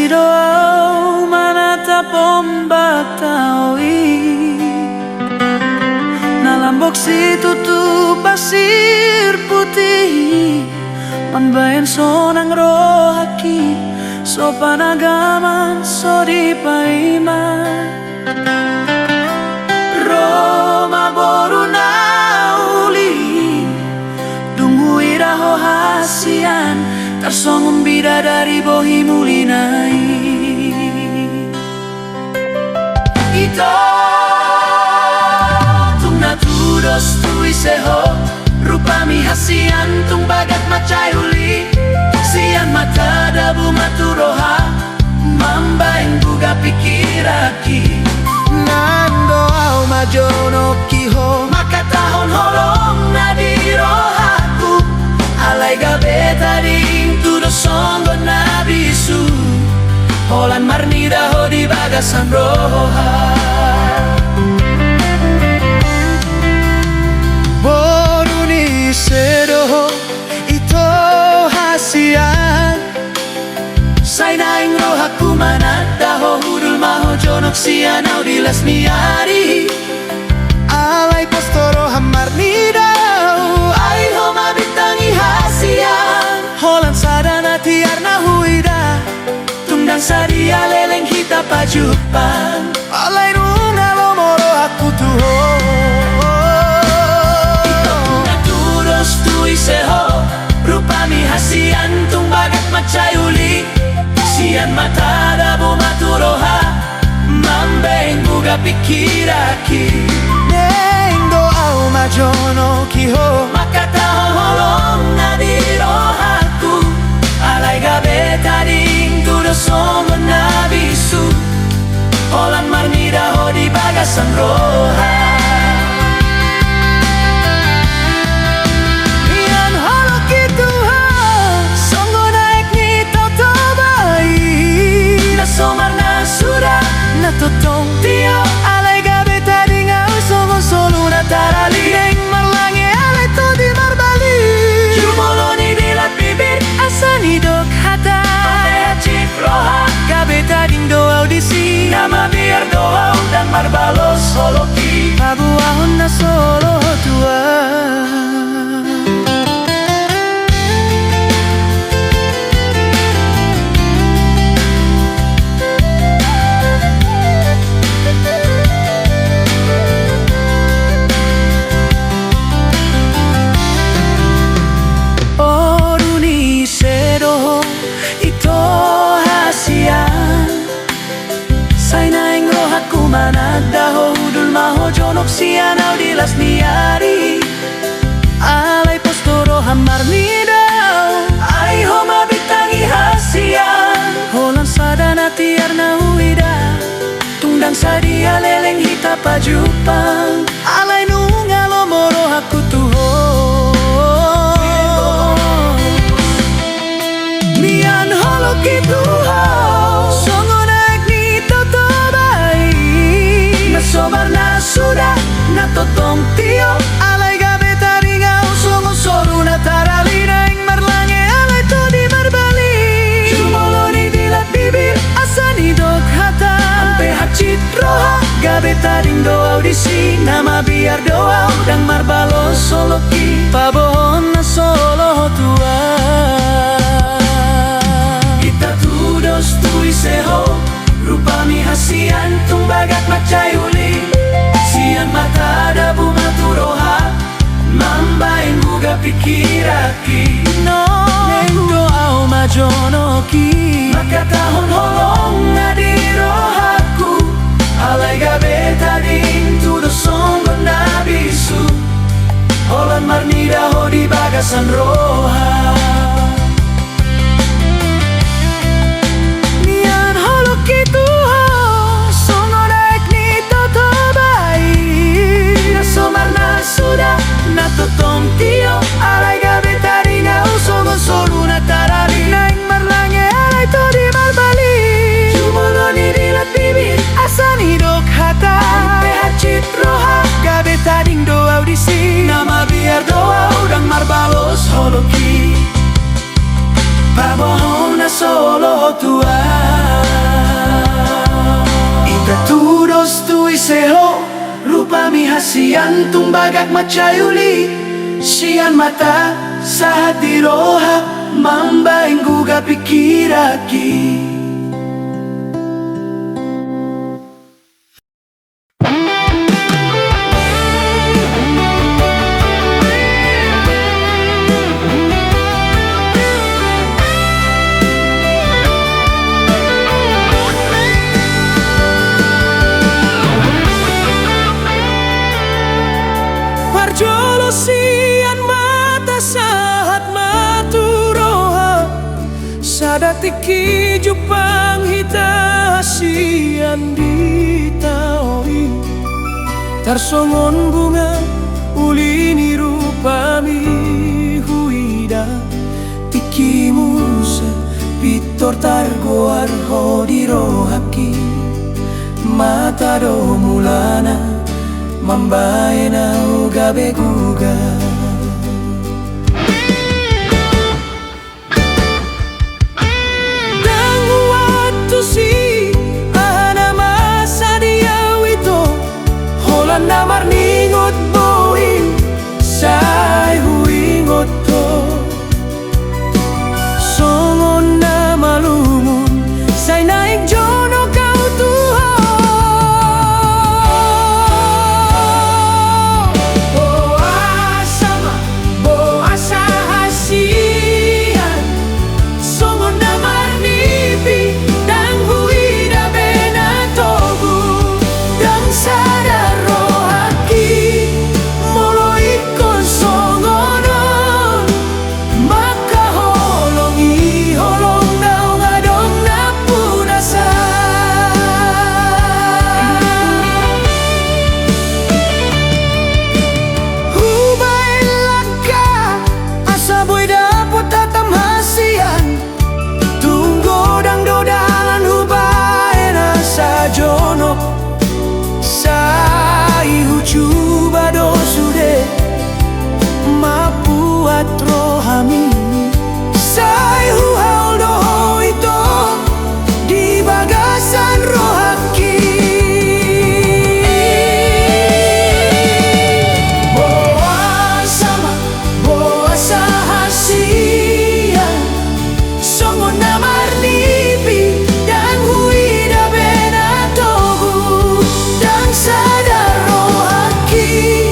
doa manata pombak taui nalambok si tutup pasir putih mambayan sonang rohaki sopan agaman so di paiman Roma boru nauli dungu iraho hasian tarsongum bidadari bohi mulinai ito tung natudos tu iseho rupami hasian tung bagat macayuli sian mata dabu maturoha mambaing buga pikiraki nando au majono kiho makatahon holong nadirohaku alay gabe tading tudo songgo nabisu holan marnida ho di bagasan roha boruni sedoho ito hasian sainaing rohaku manadaho hudul maho jonok sianau dilas miari alay postoro hamar nidau ay homa bintangi hasian holan sadana tiarna huida tungdang sadia leleng hita pajupan alay runga lomoro aku tuho ituros tu iseho rupami hasian tung bagat macayuli sian mata dabu maturoha mambeng buga pikiraki neng doau majono kiho makataho holong nadirohaku alay gabe tading tudo somo nabisu holan marnida ho di bagasan roha somarna sudah natotong tio alay gabe tadi ngau songo solu natarali neng marlange alay to di marbali jumoloni dilat bibir asani dok hata ate cip roha gabe tadi doa audisi nama biar doa dan marbalos solo ki pabuahon na solo tua manadaho hudul maho jonok sianau dilas niari alay postoro hamar nidau ay homa bitangi hasian holan sadana tiarna huida tungdang sadia leleng hita pajupang alay nunga lomoro aku tuho mian holo kituho somarna sudah natotong tio alay gabe tadi ngau songo soru natarali naing marlange alay to di marbali jumoloni dilat bibir asani dok hata ampe hacit roha gabe tadi doa audisi nama biar doa udang marbalo solo ki pabohon na solo tua kita tudos tu iseho rupami hasian tung bagat macayuli sian mata dabu maturoha mambaing buga pikiraki neng doau majono ki makatahon holong nadirohaku alay gabe tading tudo songgo nabisu holan marnida ho di bagasan roha sudah natotong tio alay gabe tadi ngau songo solu natarali naing marlange alay to di marbali jumoloni dilat bibir asani dok hata ampe hacit roha gabe tading doa audisi nama biar doa udang marbalos holoki loho tua. Ita tudos tu iseho, rupa mi hasian tumbagak macayuli. Sian mata sa hati roha, mambaing guga pikiraki. Parjolo sian mata sahat maturoha, sadatiki jupang hita sian ditaoi. Tarsongon bunga ulini rupami huida, tiki musa pitor targoar hodirohaki. Mata do mulana mambae na ugabe guga. Dan waktu si ahana masa dia wito, holan namar ningot boin say huingot to. Songon na malumun say naik jono kau tuha. Rohami say huhal doho ito di bagasan rohaki. Boa sama boa sahasian, songon namar lipi dan huida benatogu. Dan sadar rohaki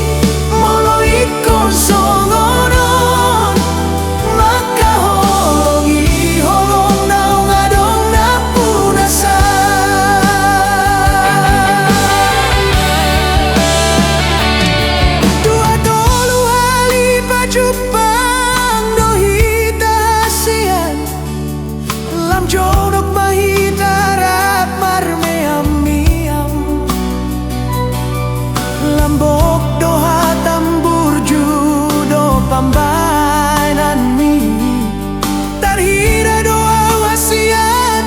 molo ikon songon Jupang dohita sian, lam jonok mahita rap marmeam miam, lambok doha tambur judo pambainan mi, tarhira doa wasiat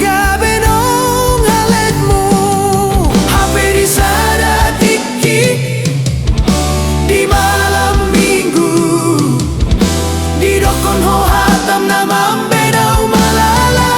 gabenong haletmu. Hape di sada tiki di malam di dokon ho hatam na mambe na umalala.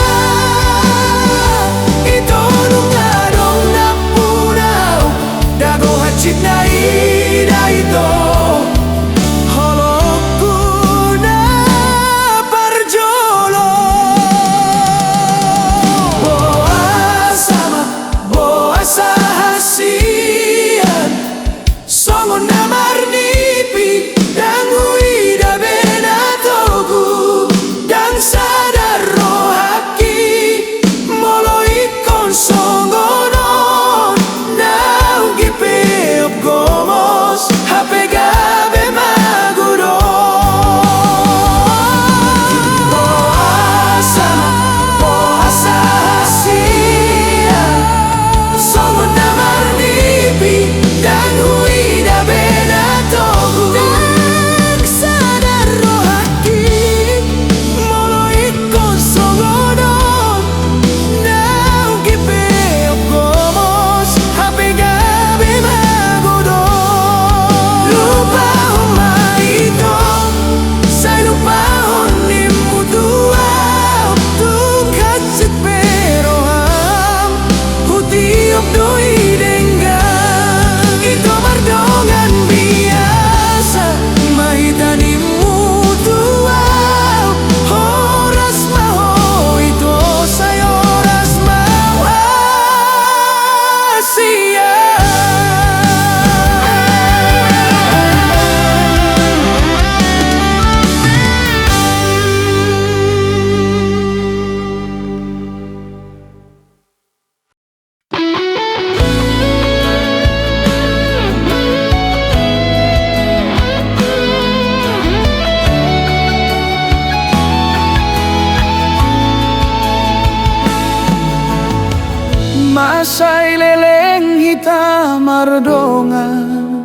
say leleng hitam mardongan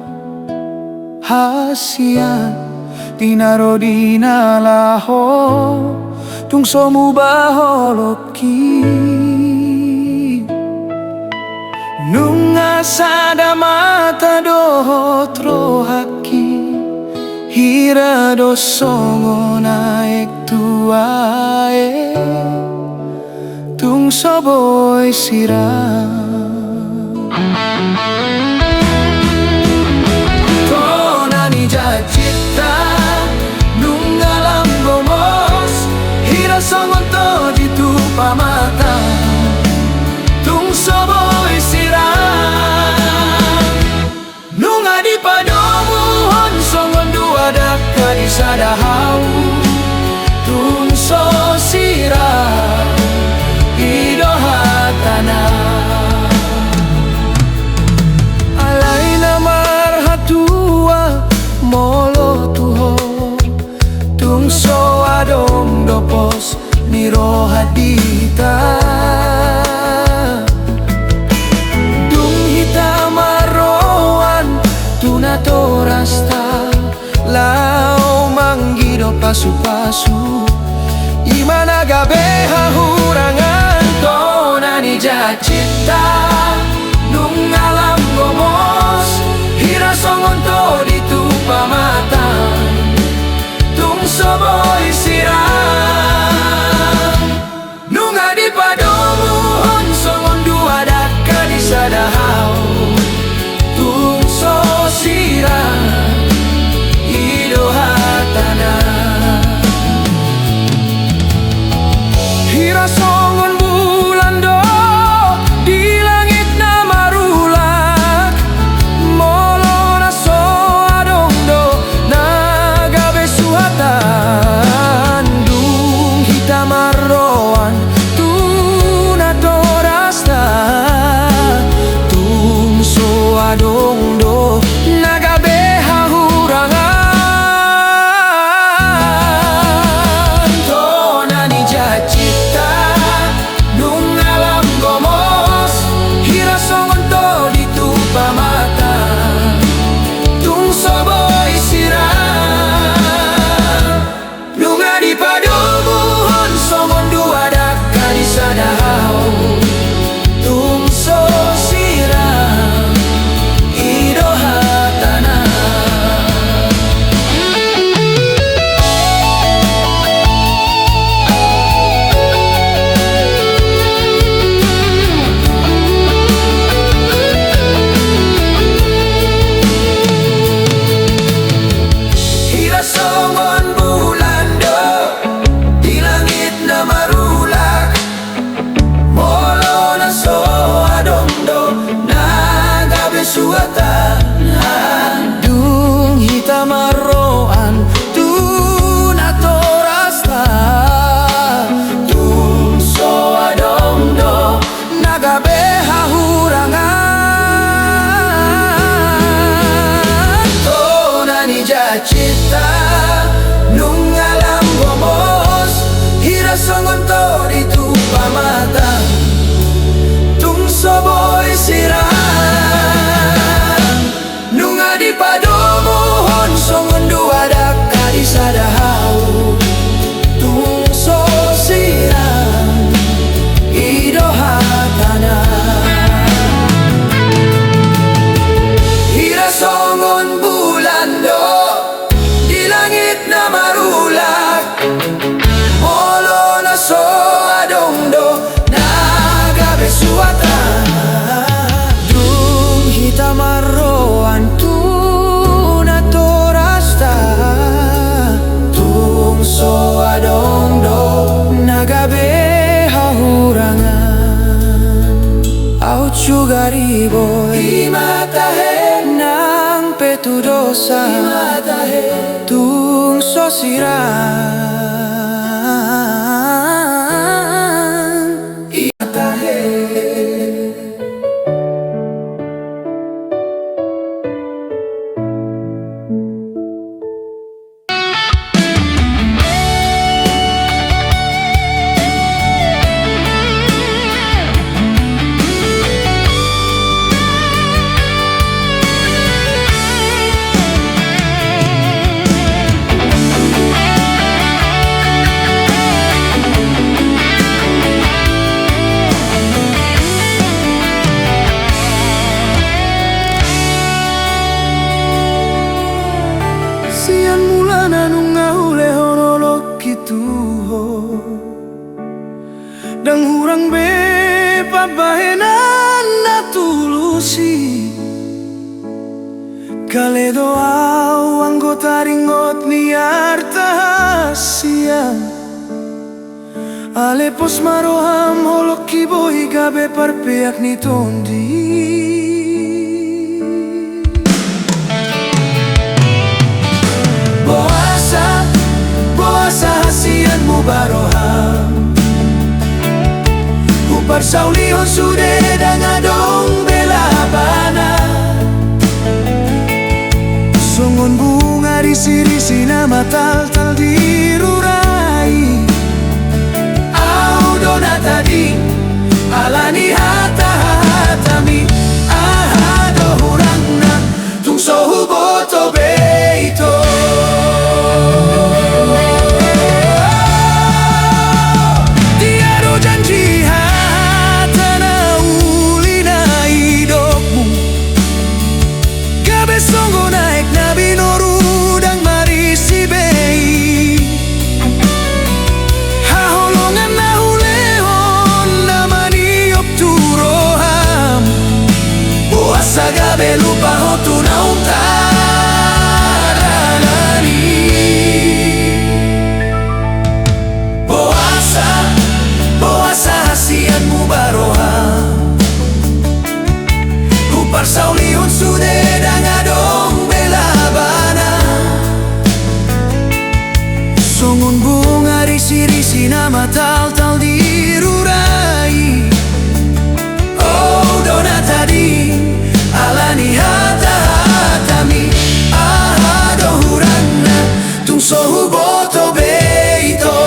hasian tinaro dinalaho tung somu baholoki nunga sada mata dohot rohaki hira dosongo naik tuae tung soboy siram tonani jacita nung alam gomos hira songon to di tu pamata tung soboy siram nung adi padomu hon songon dua dakka di sadahau tung so siram idohatana alay na marhatua molo tuho tung so adong dopos nirohadita tung hita maroan tunato rasta lao manggido pasu-pasu imana gabe hahurangan tonani jacita nung alam gomos hira songon to di tu pamata tung soboy siram nung adi padomu hon songon dua dakka di sadahau tung so siram idohatana hira songon bulan do di langit na marulak molo na so adong do nagabe suhatan dung hita marroan tunato rasta tung so adong do nagabe hahurangan tonani jacita nung alam gomos hira songon to di tu pamata tung soboy siram nung adi padomu hon songon dua dakka di sadahau tung so siram idohatana hira songon bulan do di langit na marulak molo na so adong do nagabe suatan dung hita maroan tunato rasta tung so adong do nagabe hahurangan tonani jacita nung alam gomos hira songon to di tu pamata tung soboy siram nung adi padomu hon songon dua dakka di sadahau tung so siram idohatana hira songon bulan do di langit na marulak molo na so adong do nagabe suatan dung hita marroan tunato rasta tung so adong do nagabe hahurangan au chugariboy imatahe nang petudosa imatahe tung so siram imatahe Urang be pabahenan natulusi Kaledo au anggota ringot ni artahasia Ale pos maroham holok kiboy gabe parpeak ni tondi Boasa hasian mu baroham Upar saulihon sude dangadong belabana Songon bunga risi-risi nama tal-tal dirurai Au dona tadi alani hata-hatami Ahado hurangna tung sohu boto beito Tiado janji hatana ulina hidupmu Gabe songo naik nabi noru dang marisi bei Haholongan nahulehon namani op turoham Boasa gabe lupa hotu nauntarani Boasa hasianmu baroham Upar sauliun sude dangadong belabana Songon bunga risi-risi nama tal-tal dirurai Oh dona tadi alani hata-hatami Ahado hurangna tung sohu boto beito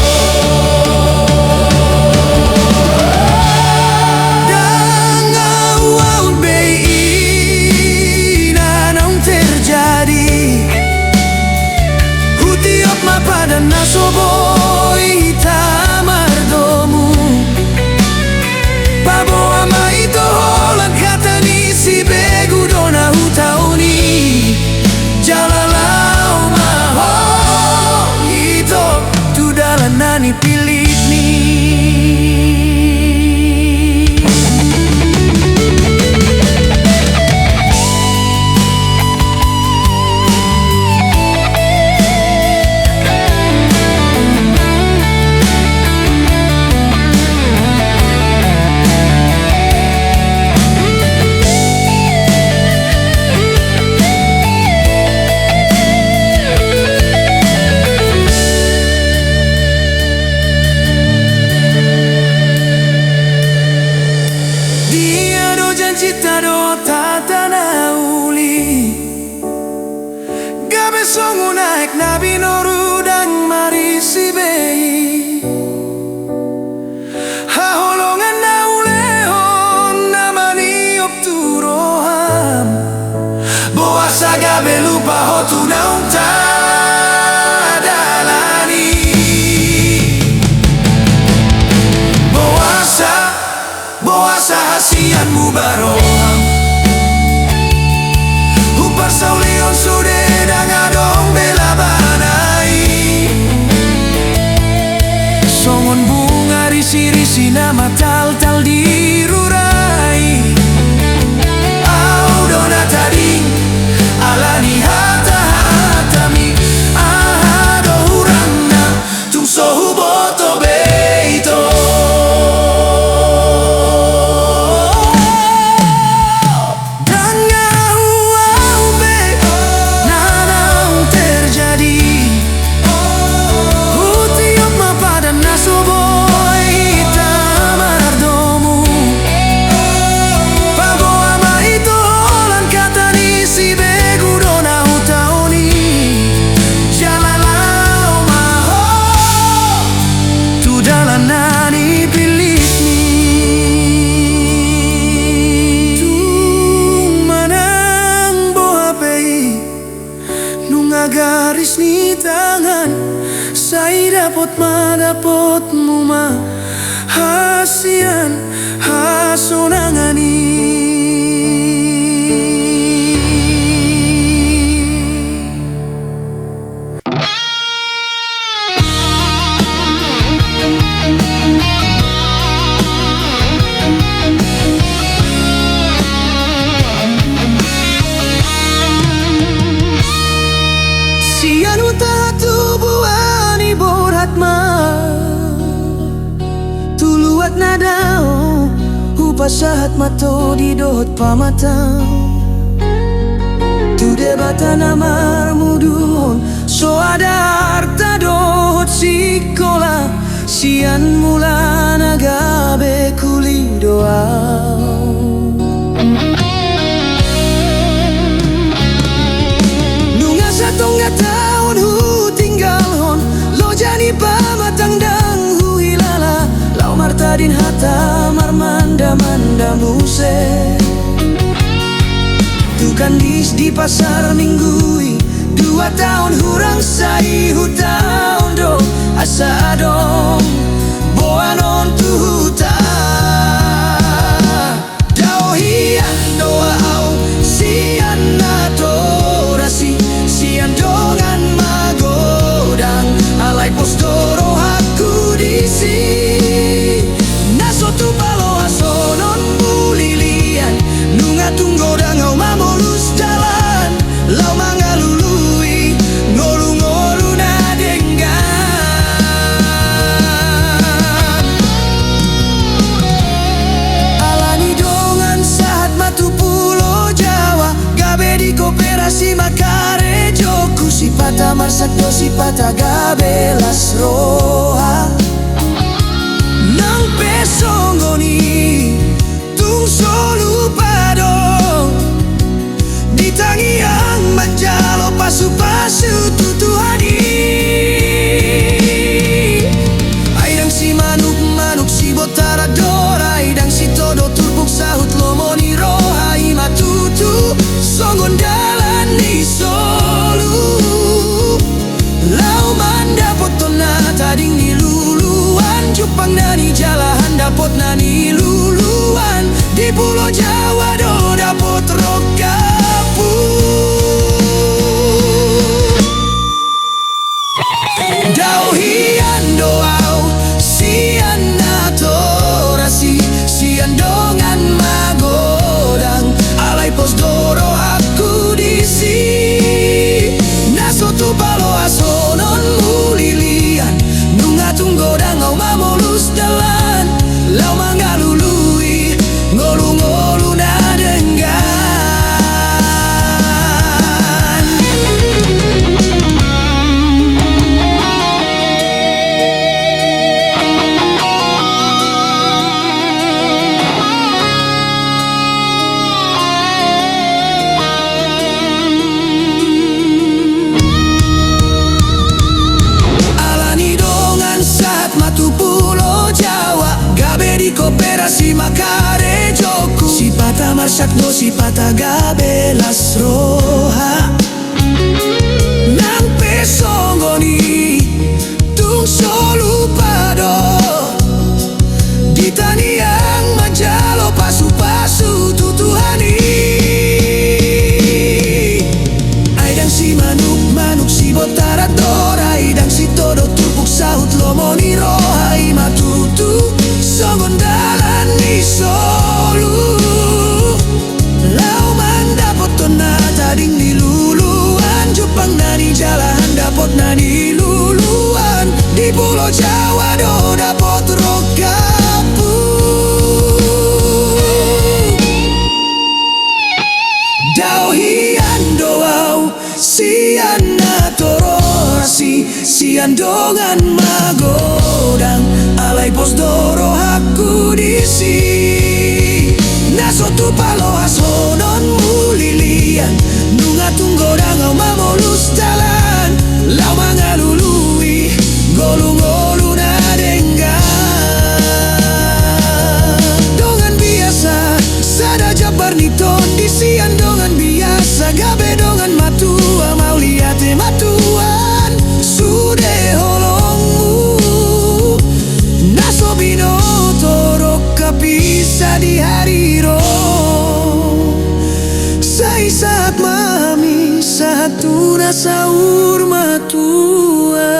Mapadan nasoboy tamardomu Babo ama ito holan kata ni si begu dona hutauni Jalalau maho ito tudalan nani pilit ni Citado tatana uli Gabe songo naik nabi noru dang marisi bei Haholongan naulehon namani op turoham Boasa gabe lupa hotu naung tadalani Boasa hasianmu baroham Upar saulion sude dangadong belabanai Songon bunga risi-risi nama tal-tal dirurai Au dona tadi alani hata-hatami Ahado hurangna tung sohu boto beito garis ni tangan Saya dapat madapot mo mahasian hasunangani nadao Upasahat mato di dohot pamatang Tu debata namar muduhon So ada harta dohot sikola Sian mula nagabe kuli doa Nunga satongga tahun hu tinggal hon Lo jani pamatang dang hu hilala Lau martadin hata marmanda manda muse Tukandis di pasar minggui 2 tahun hurang sai hutang do asa adong boanon tu huta Dao hian doa au sian atorasi sian dongan magodang alai postoro haku disi naso tu palo asonon mulilian nunga tunggo dangau mamolus jalan lau mangalului ngolu-ngolu na denggan alani dongan saat matu pulau Jawa gabe di koperasi makare joku sipata marsakdo sipata gabe las roha nang pesongoni tung solu padong ditangi yang manjalo pasu-pasu tutuhani Aidang si manuk-manuk si botara dora Aidang si todo turbuk sahut lomoni roha ima tutu songon dalan ni solu Lau manda potona tading ni luluan Jupang nani jalahan dapot nani luluan Di pulau Jawa do dapot rokapu Dao hian doau sian atorasi sian dongan magodang alai pos doro aku disi naso tu palo asonon mulilian nunga tunggo dangau mamolus dalan lau mangalului ngolu-ngolu na denggan alani dongan saat matu pulau Jawa gabe di koperasi makare joku sipata marsakdo sipata gabe las roha nang pesongoni tung solu pado ditani yang manjalo pasu-pasu tutuhani Aidang si manuk-manuk si botara dora Aidang si todo tupuk sahut lomoni roha ima tutu songon dalan ni solu Lau manda potona tading ni luluan Jupang nani jalahan dapot nani luluan Di pulau Jawa do dapot rokapu Dao hian doau sian atorasi sian dongan magodang alai pos doro haku disi naso tu palo asonon mulilian nunga tunggo dangau mamolus jalan lau mangalului ngolu-ngolu na denggan dongan biasa sada jabar niton disian dongan biasa gabe dongan matua mau liate matuan sude holongmu naso binoto roka bisa di hariro sai saat mami satu rasa urmatua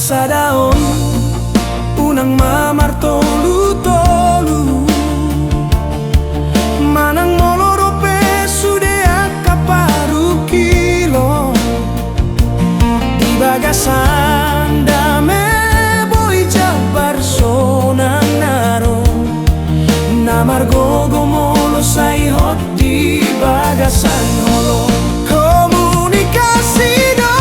sadaon unang mamartolu-tolu manang molorope sude akaparu kilo di bagasan dame boy jabar sonang naro namargo gomolo say hot di bagasan holo komunikasi do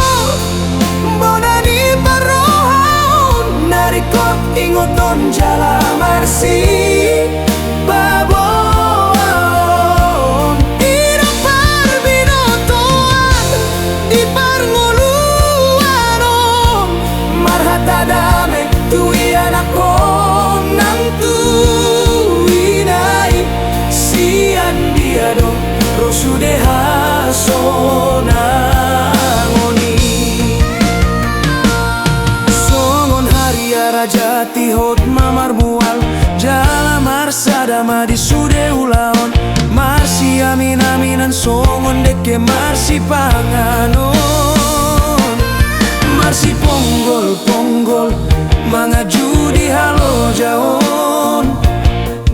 bonani barohaon narikot ingoton jala marsi babon ira parbinotoan di parngoluano marhata dame tui anako nang tuinai sian dia do rosude hasonangoni songon haria rajati hot mamar mual jala marsadama di sude ulaon marsi amin aminan songon deke marsi panganon marsi ponggol ponggol mangaju di halo jaon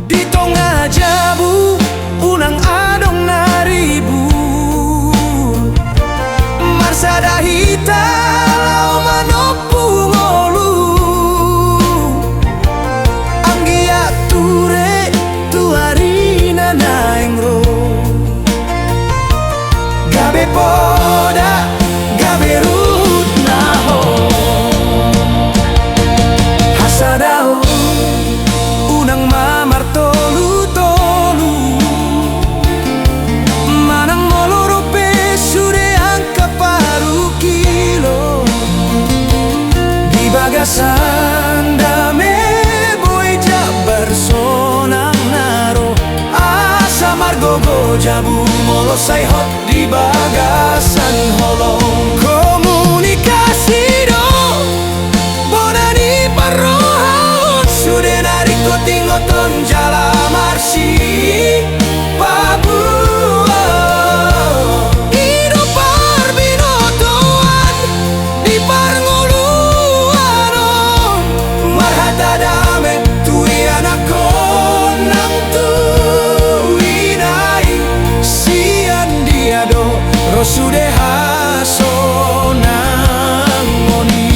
di tonga jabu unang adong naribu marsada hita lao manopung olu anggia ture tuarina naengro gabe poda gabe rut naho hasadao unang mamar tolu-tolu manang molorope sude angka paru kilo di bagasan dame boy jabar sonang naro asa margogo jabu molo say hot di bagasan holong komunikasi do bonani parrohaon sude nariko tingoton jala marsi Papua iro parbinotoan di parngoluano marhata dame tui anako nang tuinai sian dia do rosude hasonangoni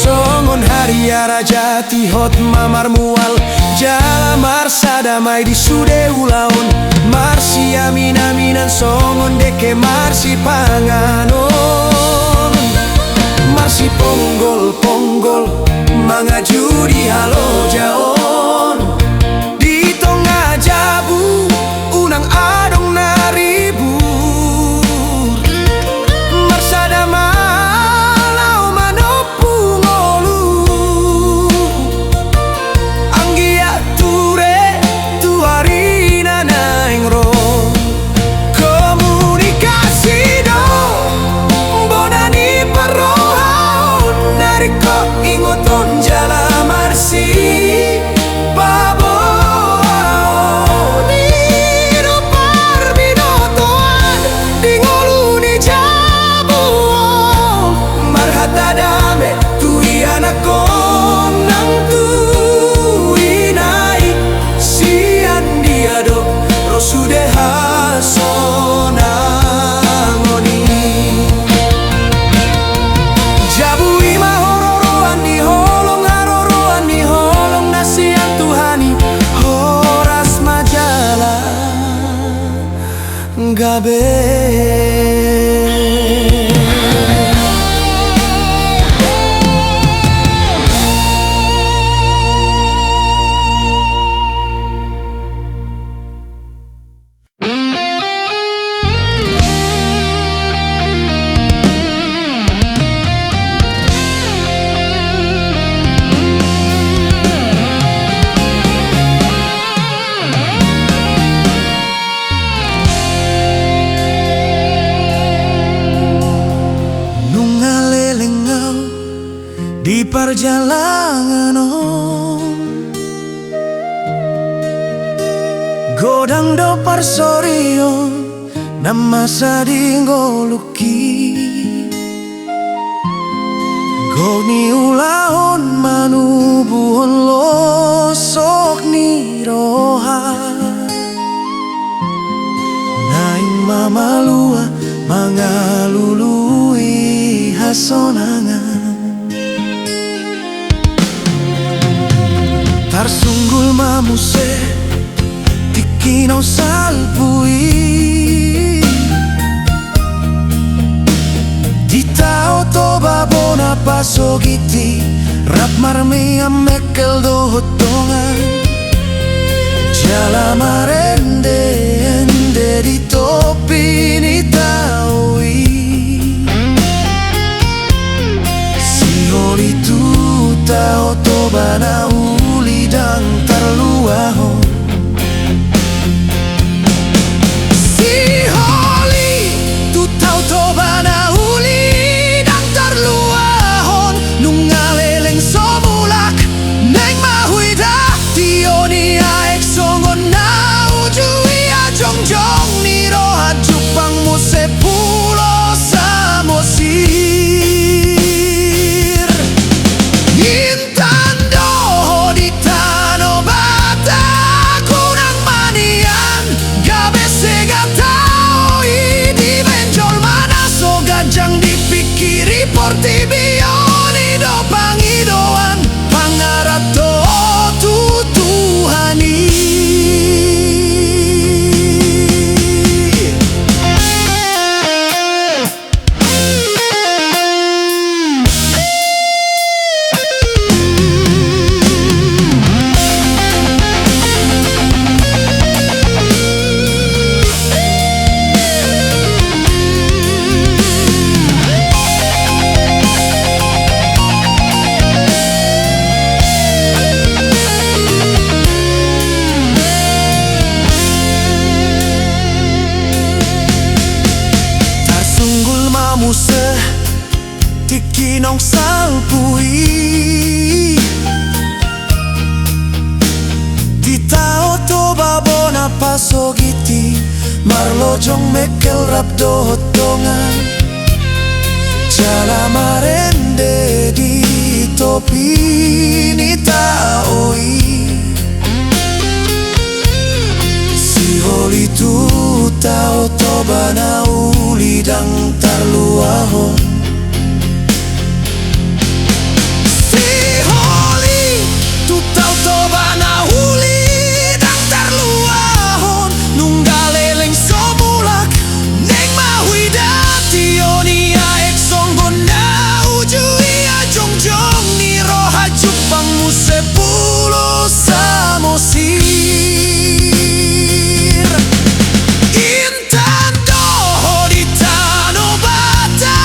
songon haria rajati hot mamar mual jala marsadamai di sude ulaon marsi amin aminan songon deke marsi panganon marsi ponggol ponggol mangaju di halo jaon di tonga jabu unang adong naribu marsadama lao manopung olu anggia ture tuarina naengro komunikasi do bonani parrohaon nariko ingoton jala marsi babon iro parbinotoan di ngoluni jabu marhata dame tui anako nang tuinai sian dia do rosude hasonangoni jabu ima hororoan di holong haroroan di holong nasian tuhani horas majala gabe di perjalanan godang do parsorio nama sadingo luki ni ulahon manubuhon losok ni roha naing mamalua mangalului hasonangan tarsunggul mamuse tikinaw salpui di tao to babona pasogiti rap marmi amekel dohotongan jala marende ende di topi ni taui si holi tu tao to bana uli dang tarluahon si holi tu tao to bana uli dang tarluahon nungaleleng somulak neng mahuida tioni aek songon na ujui jongjong ni roha jupang muse pulo samosir intan doho di tano bata kunang manian gabe sega tau di benjol mana so gajang dipikiri portibioni do pangidoan pangarap do tutuhani muse tikinong salpui di tao to babona pasogiti marlojong mekel rap dohotongan jala marende di topi ni taoi si holi tu tao to bana uli dang tarluahon si holi tu tao to bana uli dang tarluahon nunggaleleng somulak neng mahuida tioni aek songgon na ujui jongjong ni roha jupang muse pulo samosir intan doho di tano bata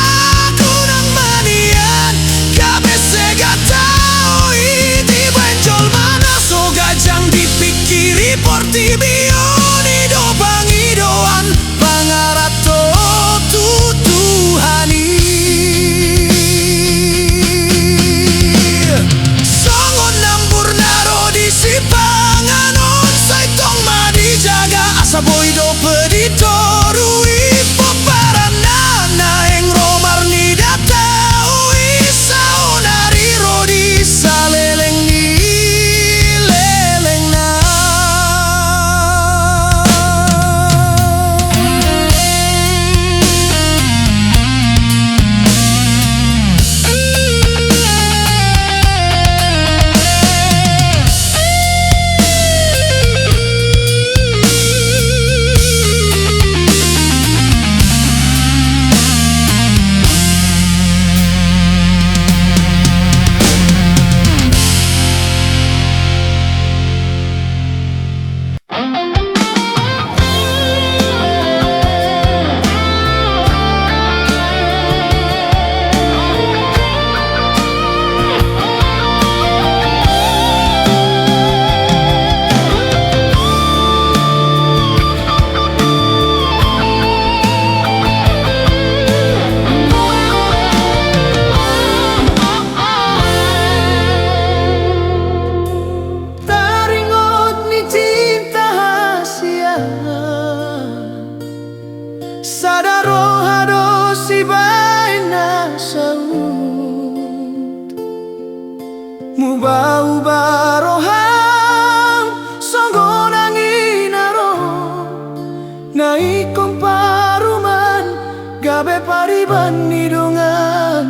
kaliban hidungan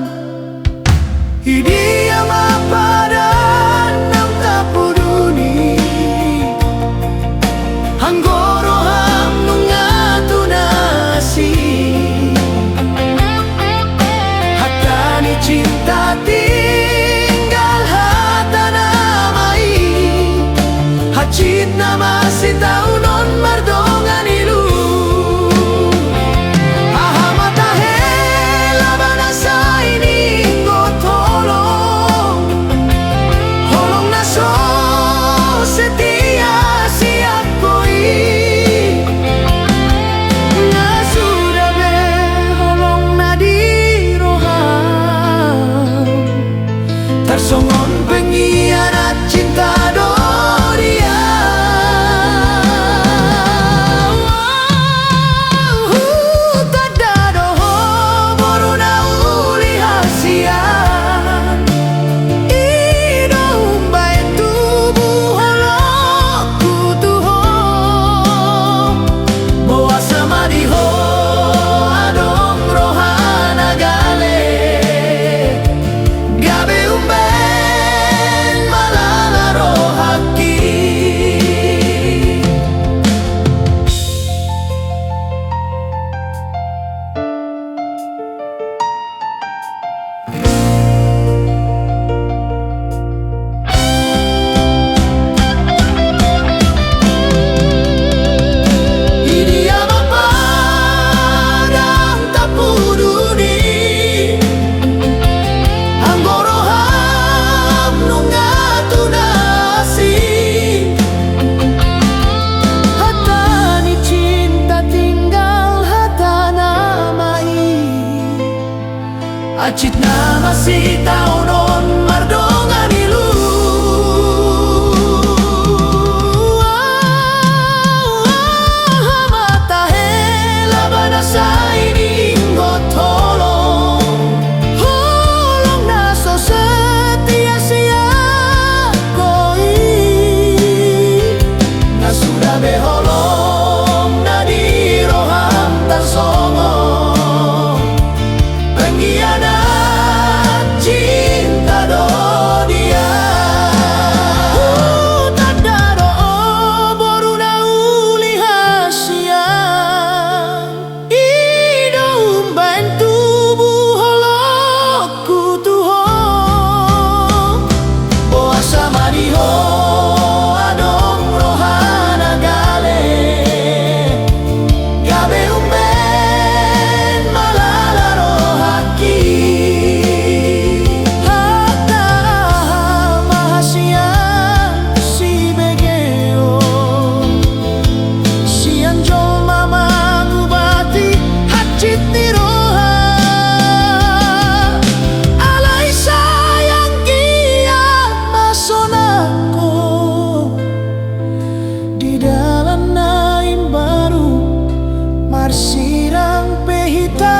Hidia mapadan ng tapuduni Hanggoro ham nunga tunasi Hatani cinta tinggal hata namai Hacit nama si taunon mardongan ilu Songon pengkhianat cinta Doria Tada doho boruna uli hasian Ido umbai tubuh holoku tuho Boa samadiho adong rohana gale Gabe umbai Acit nama si taunon mardongan ilu Mata hela banasa ini ngotolong Holong naso setia sia koi Nasuda beholong nadi roham tan songo Pengkhianat cinta Doria Tada doho boruna uli hasian Ido umbain tubuh holoku tuho Boa samadiho adong rohana gale Gabe umben malala rohaki Hatta mahasian si begeo Si anjol mama ngubati hacit ni roha Alay sayang kian masonako Di dalam naim baru Marsirang pehita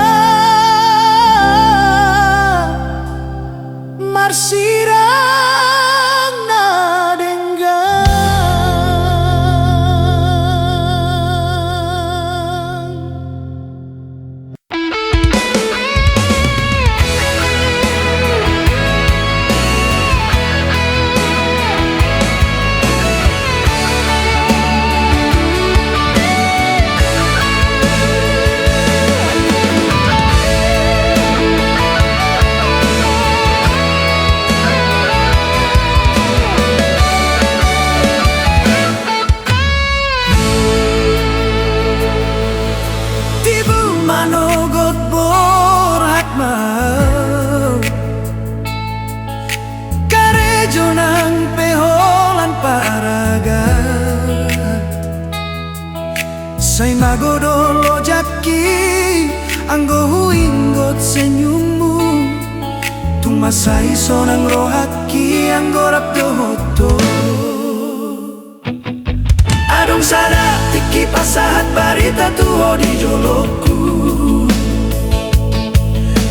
Marsirang nadenggang Tibu manogot borak mau Karejo nang peholan paraga Say magodolo jaki Anggo huinggot senyummu Tumasay sonang rohaki Anggo rapdohoto Adong sada tiki pasahat barita tuho di joloku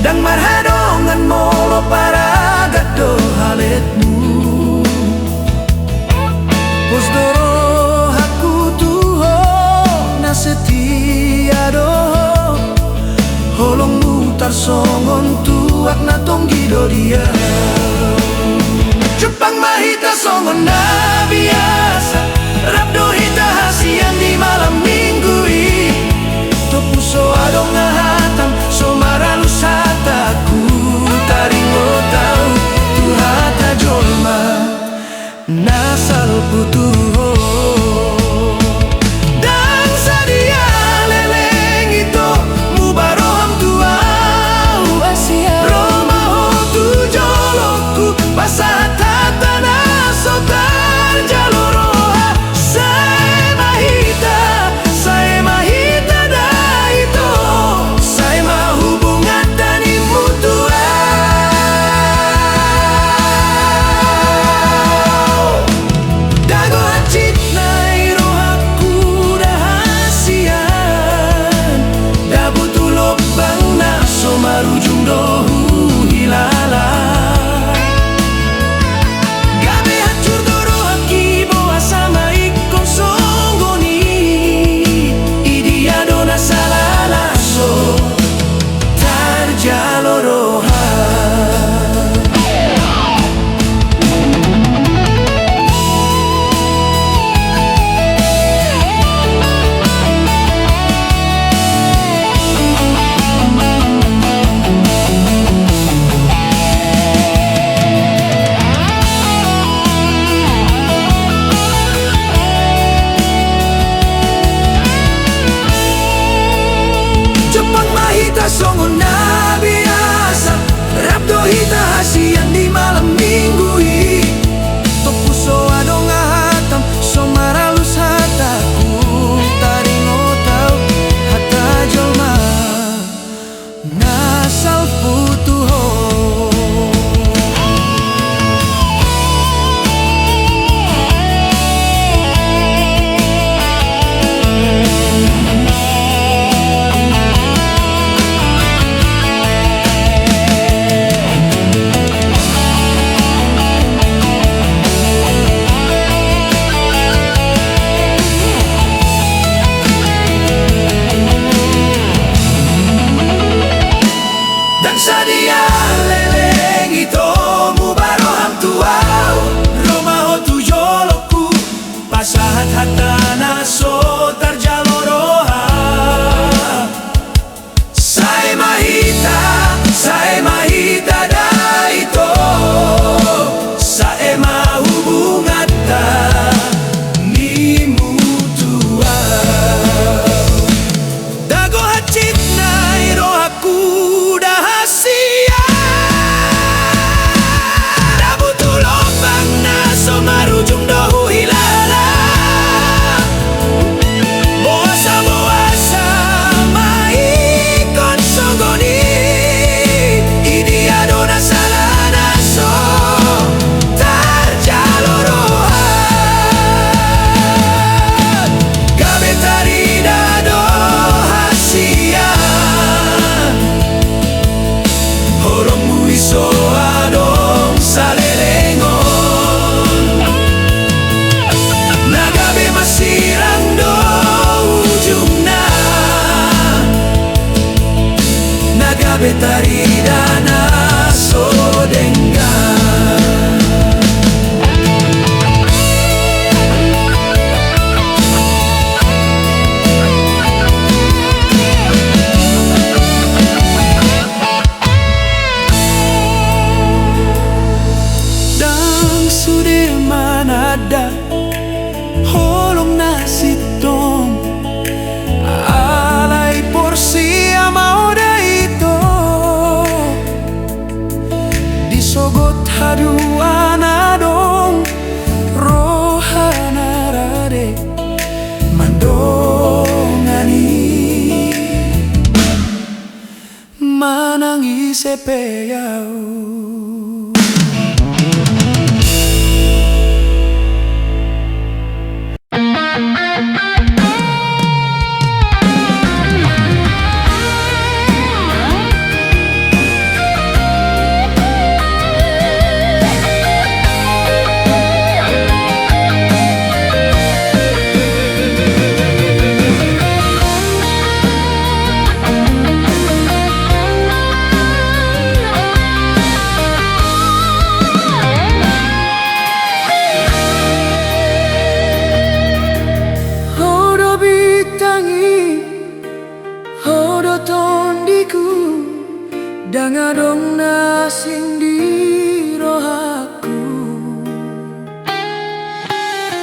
Dang marhadongan molo para gado haletmu Pusdoro haku tuho na setia doho Holong mutar songon tuak na tonggido dia Jepang mahita songon na biasa Rabdo hita hasian di malam minggu Topuso adong ngahatang so maralus hataku Taringo tau tuhata jolma Nasal putuho Dan sadia leleng itu mubaroham tuau Roma ho tu jolokku Pasat hatana sotar jaloroha Saya mahita da itu Saya mahubungan dan imutua Dago hacit na irohaku dahasian Dabutulok bang na somarujung dohu hilala Gabe hancur dorohaki boa sama ikon songgoni Idia dona salalaso tarjaloroha Jepang mahita songon na biasa Rabdo hita hasian di malam minggu Topuso adong ngahatam so maralus hataku Taringo tau hata jolma Nasal putuho Dan sadia leleng itu mubaroham tuau Roma ho tu jolokku Pasahat hatana so tarjaloroha Saya mahita da itu Saya mahubungata ni mutua Dago hacit na irohaku dahasian Dabutulok bang na somarujung dohu hilala Boasa maikon songgoni Idia dona salana so tarjaloroha Gabe tarida do hasian Horong muiso adong salelengon Nagabe masirang do ujungna Nagabe tarida na so denggan Dang sudirman ada holong nasitong Alay porsi amao da ito Disogot haduan adong rohana rade Mandongani Manangi sepeyau adong nasing di rohaku.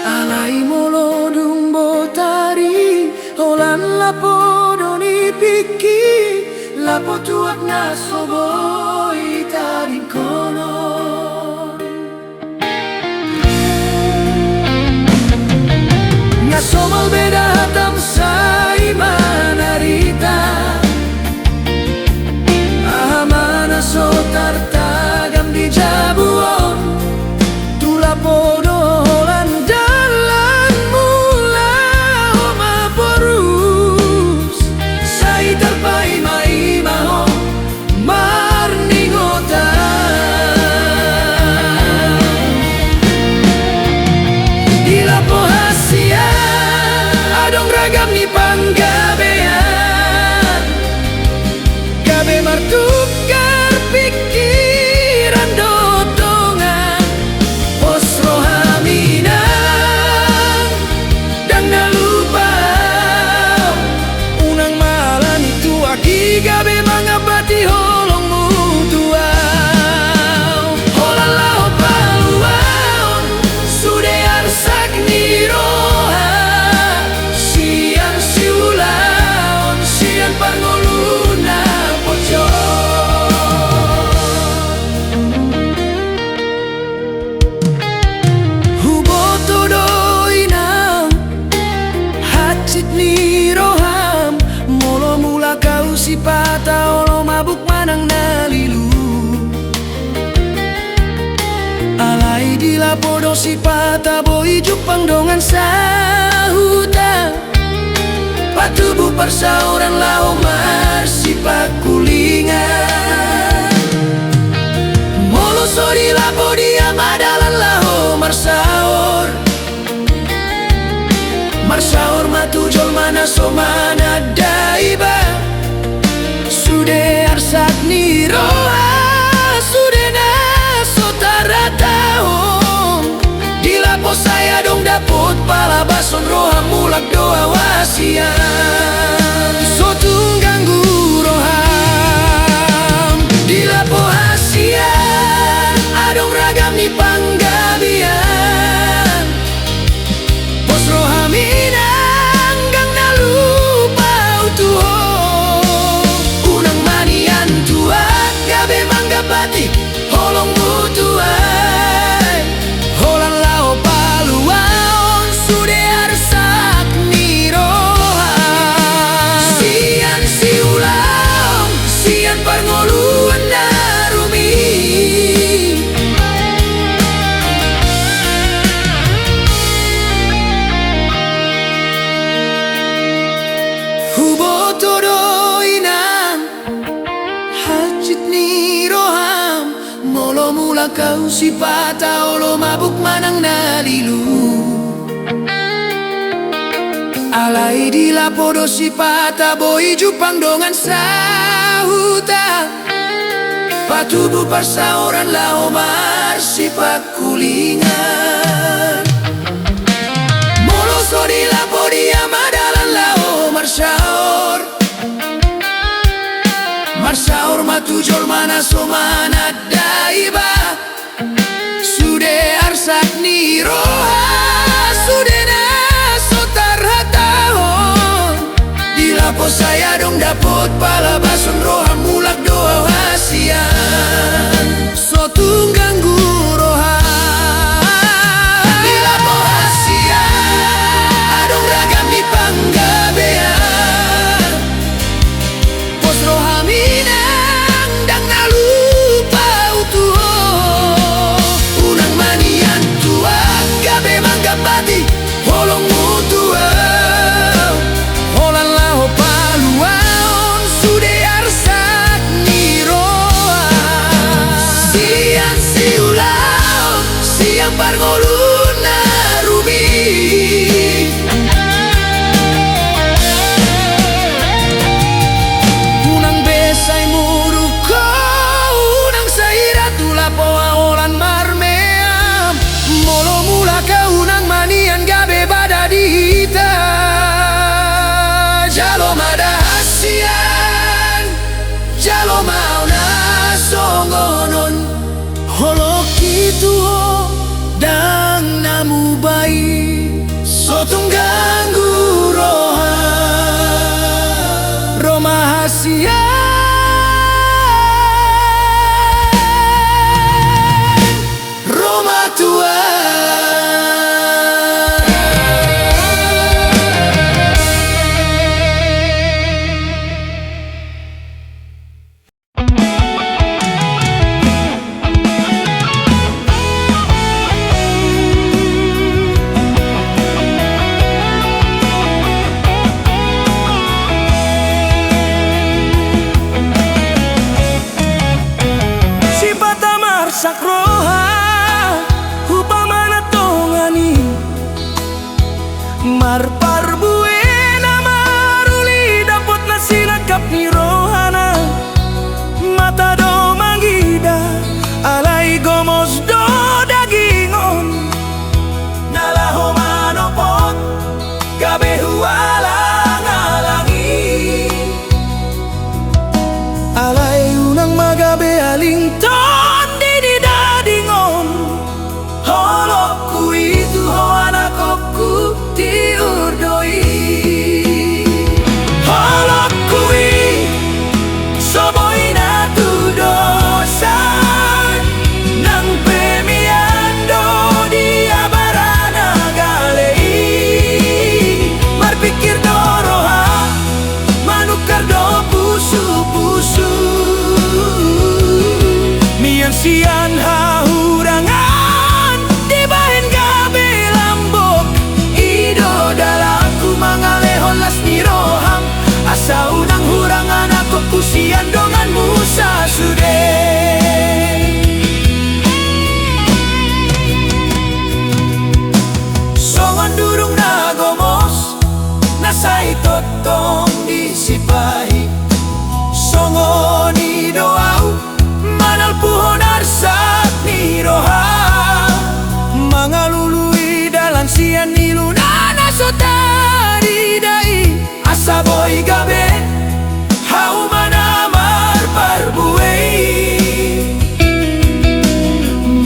Alai molodung botari olan lapo doni piki lapo tuak nasoboi tadi konon. Ngasomal beda hatam sai manarita ahamana so tartagam di jabuon tula podo holan dalan mula homa porus sai terpai mai maho marningota di lapo hasia adong ragam ni panggabean gabe martukar pikiran dotongan pos rohaminan dan nalupa unang malam itu aki gabe mangabati holongmu tuau holalau paluaon sude arsak niroha siang siulaon siang pangoluna pocok huboto doinam hacit niroham molo mula kau sipata olo mabuk manang nalilu alai di lapodo sipata boi jupang dongan sahuta patubu persauran lao marsipak kulingan molo sori lapo dia madalan lao marsaor marsaor matujol mana somana daiba sude arsak niroha sude na sotaratahom di lapo saya dong dapot pala bason roha mulak doa wasian sotung ganggu roham di lapo hasian adong ragam ni panggabian pos rohaminang gang nalupa utuho unang manian tua gabe manggapati holong mutuai holan lao paluaon sude arsak niroha sian siulaong sian parngoluan narumi huboto doinam hacit niroham molo mula kau sipata olo mabuk manang nalilu alai di lapodo sipata boi jupang dongan sahuta patubu persauran lao marsipak kulingan molo sodi lapo dia madalan lao marsaor marsaor matujol mana somana daiba sude arsak niroha sude na sotar hatahon di lapo saya dong dapot pala bason roha mulak doa wasian sotung ganggu roha di lapo hasian adong ragam di panggabean pos rohaminang dang nalupa utuho unang manian tua gabe manggapati holong mutua holan lao paluaon sude sakroha upamana tongani marpar buena maruli dapat nasinagkap ni rohana mata do manggida alay gomos do dagingon nalaho manopot gabe huwalang alangi alay unang magabe aling ton di dadingon holokku itu ho anakku ti urdoi holokku soboy na tu dosan nang pemiando di abarana galei marpikir doroha manukar do pusu-pusu mian sian hahurangan di bahin gabe lambok ido dalaku mangalehon las niroham asa unang hurangan aku pusian dongan musa sude songon durung nagomos nasay totong disipahi songon idoau manal puhon arsak ni roha mangalului dalan sian nilunana sotari dai asaboy gabe hau manamar parbuei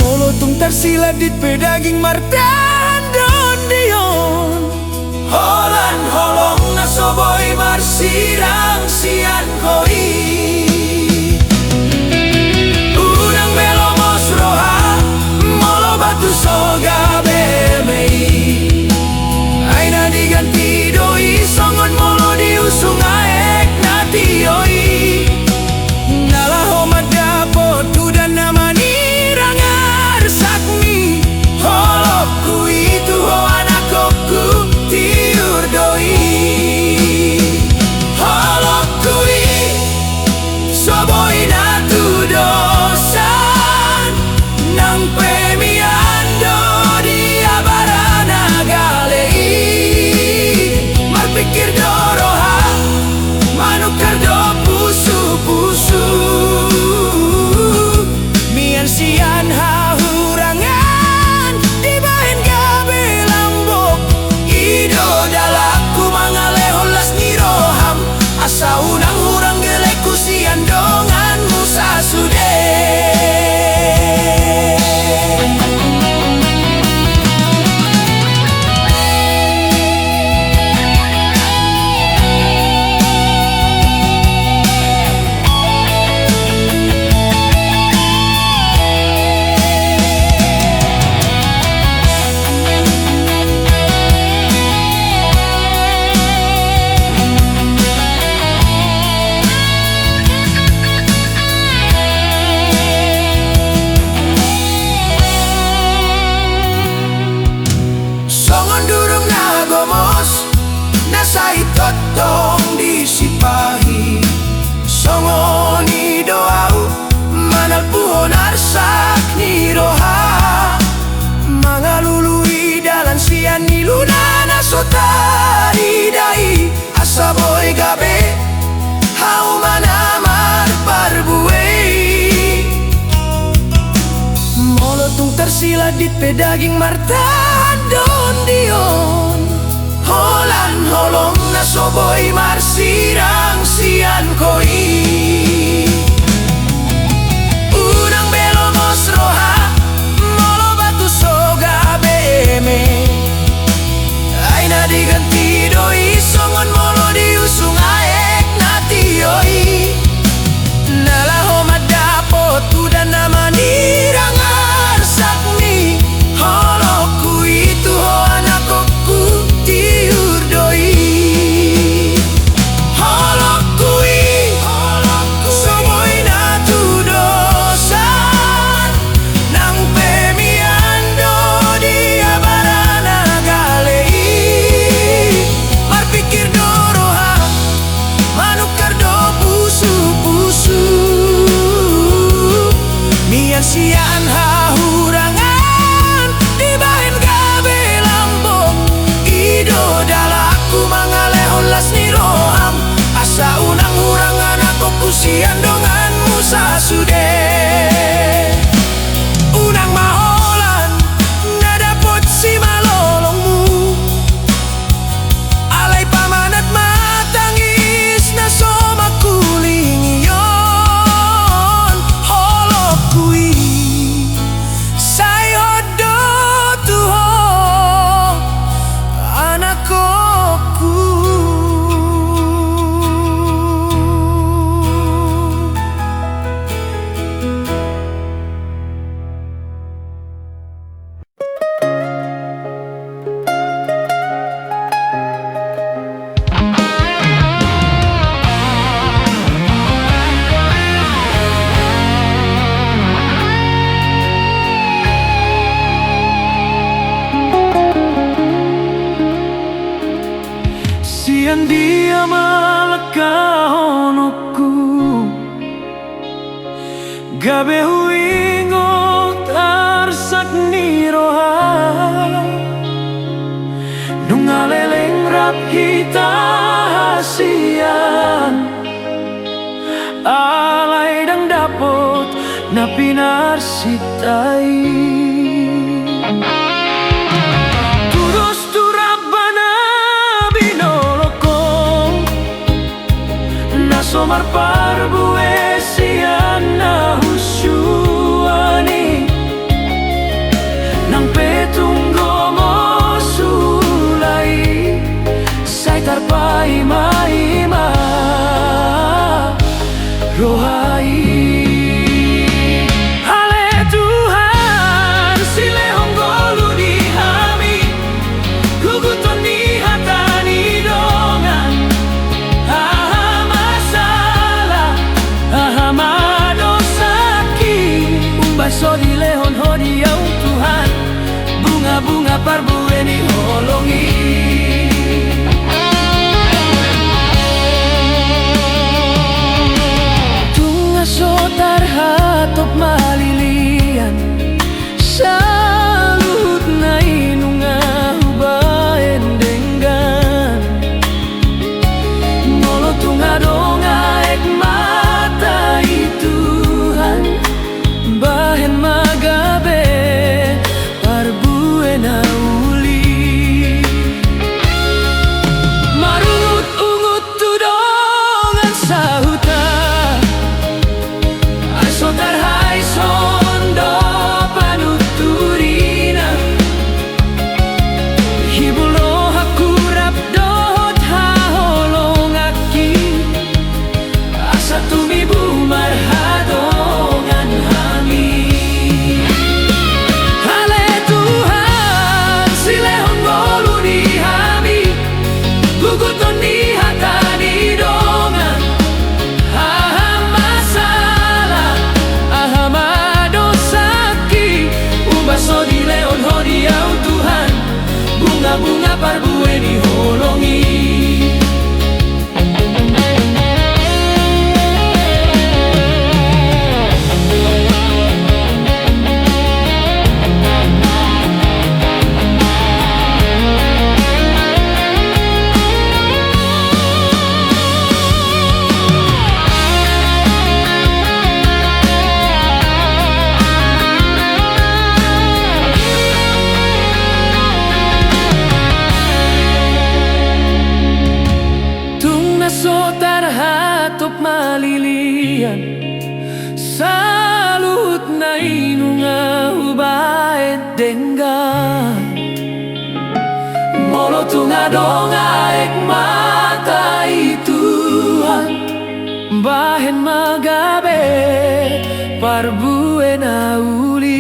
molotung tersilat di pedaging martan don dion holan holong nasoboy marsirang sian koi unang belomos roha molo batu soga bemei aina diganti doi songon molo diusung aek natioi nalaho madapo tudan namani rangar sakmi holokku itu ho anakku tiur doi holokku soboy na tu dosan nang pemiando di abarana galei marpikir doroha manukar do pusu-pusu mian sian hahurangan di bahin gabe lambok ido dalaku mangalehon las niroham asa unang hurang geleku sian dongan musa sude songon durung nagomos nasay totong disipahi songon idoau manal puhon arsak ni roha mangalului dalan sian nilunana sotari dai asaboy gabe hau manamar parbuei molotung tersilat di pedaging martan don dion holan holong nasoboy marsirang sian koi unang belomos roha molo batu soga beme aina diganti doi songon molo diusung aek natioi nalaho madapo tudan namani rangar sakmi holokku itu ho anakku tiur doi holokku sian hahurangan dibahin gabe lambung ido dalaku mangalehon las niroham asa unang hurangan aku pusian dongan musa sude unang maholan nadapot si malolongmu alay pamanat matangis na somakulingiyon holok kui sayo do tuho anakku. Siang dia malakahonokku gabe huingo tarsak niroha nungaleleng rap hita hasian alay dang dapot na pinarsitai somar parbue siana husyuani nang petunggo mo sulai say tarpai maima rohai ale Tuhan silehong golu di hami guguton ni hatani dongan baso di lehon hodiau Tuhan bunga-bunga parbueni holongi tunga sotar hatop malilian salut na inunga hubaen denggan ngolo tunga donga ek mata Tuhan bahen magabe parbuena uli marungut ungut tudongan sahuta asotar hai sondo panuturina hibulo hakurap dot haholongaki asa tumibu marhadongan bunga parbueni holongi sotar hatop malilian salut na inunga hubaet denggan molo tunga donga ek mata Tuhan bahen magabe parbuena uli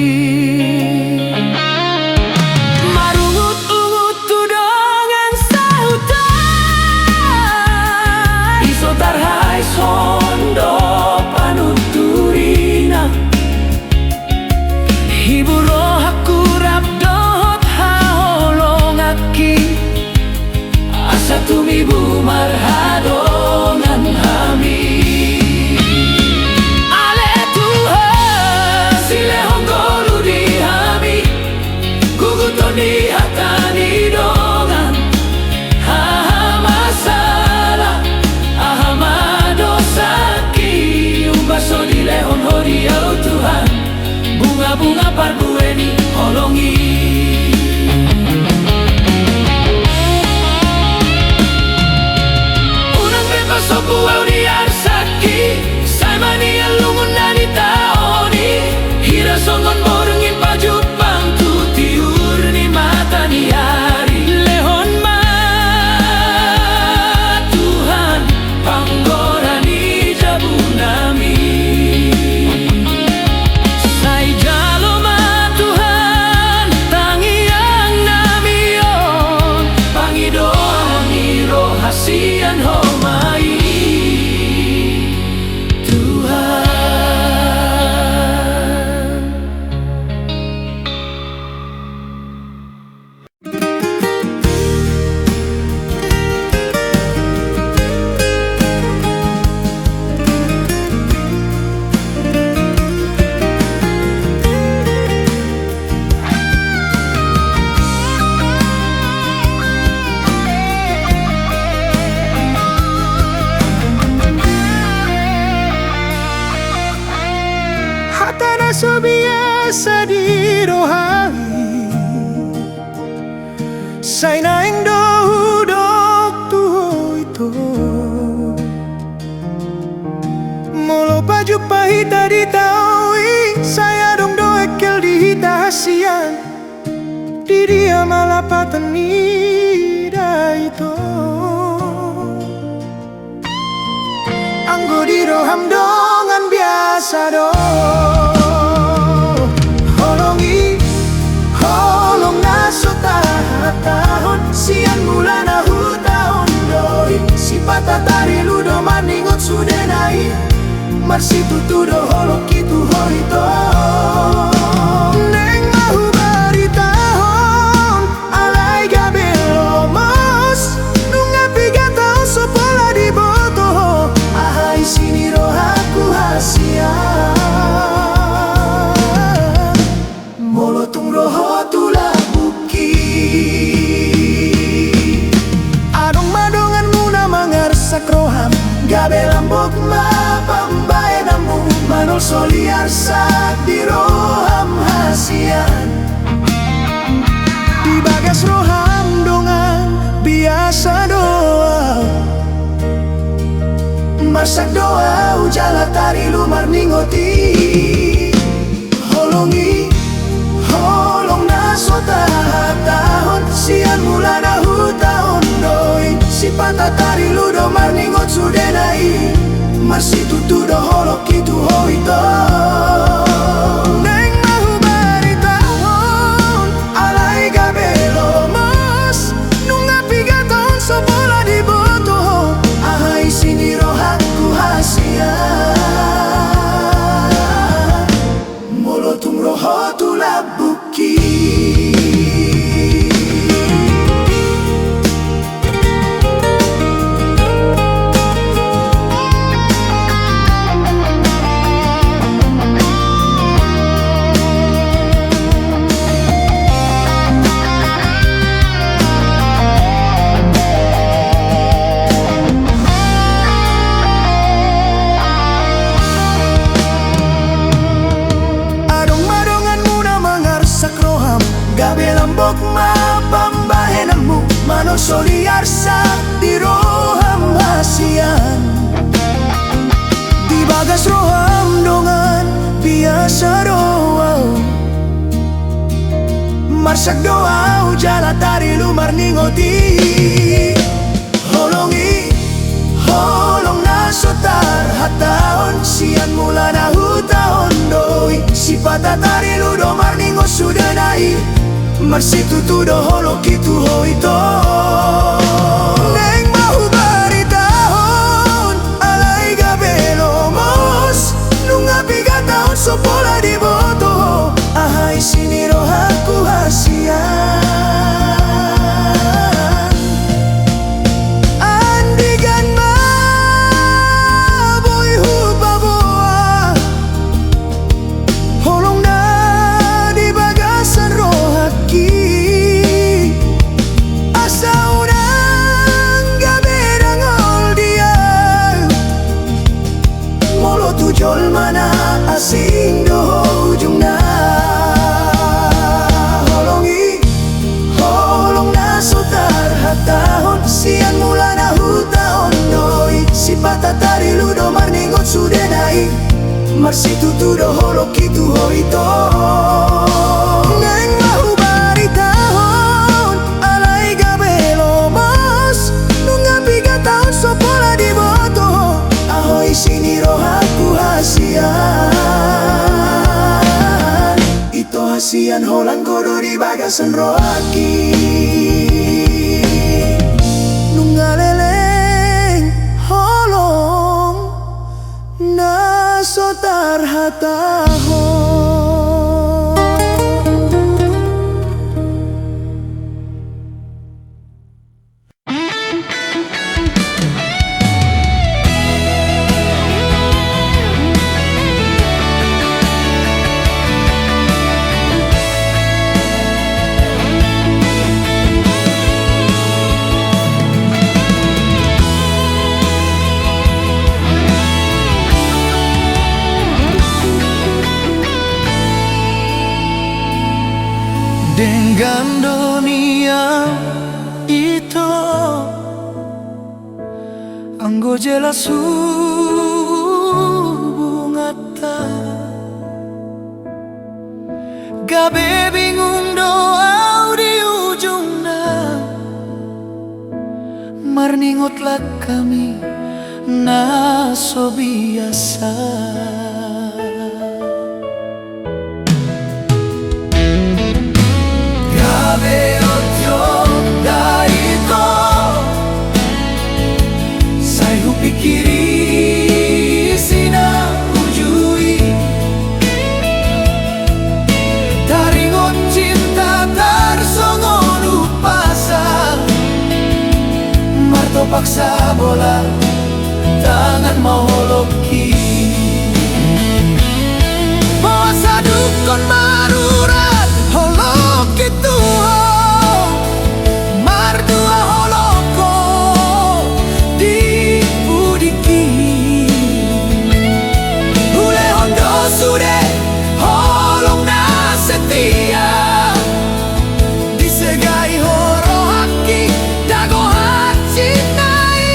sondo panuturina hiburo hakurap dot haholongaki asa tumibu marhadongan hami ale Tuhan sile bunga parbueni holongi. Unang bebas sopu di arsaki Saimani alungun nani taoni Hira songon morengin baju pangtu tiur ni mata ni hari Lehon ma Tuhan panggorani jabunami Sai jalo ma Tuhan tangiang namion Pangidoan ni rohasian homai Tuhan. Hatana so biasa di rohani Say naing dohudok tuho ito Molo baju pahita di taui Saya dong doekel di hita hasian Di dia malapatan ida ito Anggo di roham dongan biasa do Holongi, holong naso tahon Sian mula na hutahon doi Si patatari ludo maningot sudenai Marsi tutudo holok itu hoito Neng mahu baritahon Alai gabelomos Nunga piga tahun sopola di boto Ahai sini rohaku hasian Molotung roho tula buki Adong madongan muna mangarsak roham Gabe lambok ma pambae namu Manol soliar sak di roham hasian Di bagas roham dongan biasa doa Masak doa ujala tari lumar ningoti Holongi, holong naso tahon Sian mula na hutahon doi Si patatari ludo marningot sudenai Marsi tutudo holok itu hoito Neng mahu baritahon Alai gabelomos Nunga piga tahun sopola di boto Ahai sini rohaku hasian Molotung roho tula buki Adong madongan muna mangarsak roham Gabe lambok ma pambahe namu Manol soliar sak di roham hasian Di bagas roham dongan biasa doa Marsak doa ujala tari lumar ningoti Holongi, holong naso tarhataon Sian mula na hutahon doi Si patatari ludo marningo sudenai Marsi tutudo holok itu hoito Neng mahu baritahon Alai gabelomos Nunga piga tahun sopola di boto Ahai sini rohaku hasian Andigan ma boy hubaboa Holong na di bagasan rohaki Asa unang gaberang ol dia Molo tujol mana asing doh Marsitu tudo holo kitu hoito Neng mahu bari tahun alai gabe lomos Nunga piga tahun sopola di boto Ahoy sini rohaku hasian Ito hasian holang godo di bagasan rohaki Nunga leleng holong Nasotar hataho Dengan dunia itu Anggo jelas hubungata Gabe bingung doa di ujungna Marningotlah kami naso biasa Pikiri sina ujui Taringot cinta tarsongon upasa Marto paksa bola tangan mau holoki Puasa dukun marurat holoki tuho Mardua holoko Sudah holong na setia Disegai horo haki dago hacinai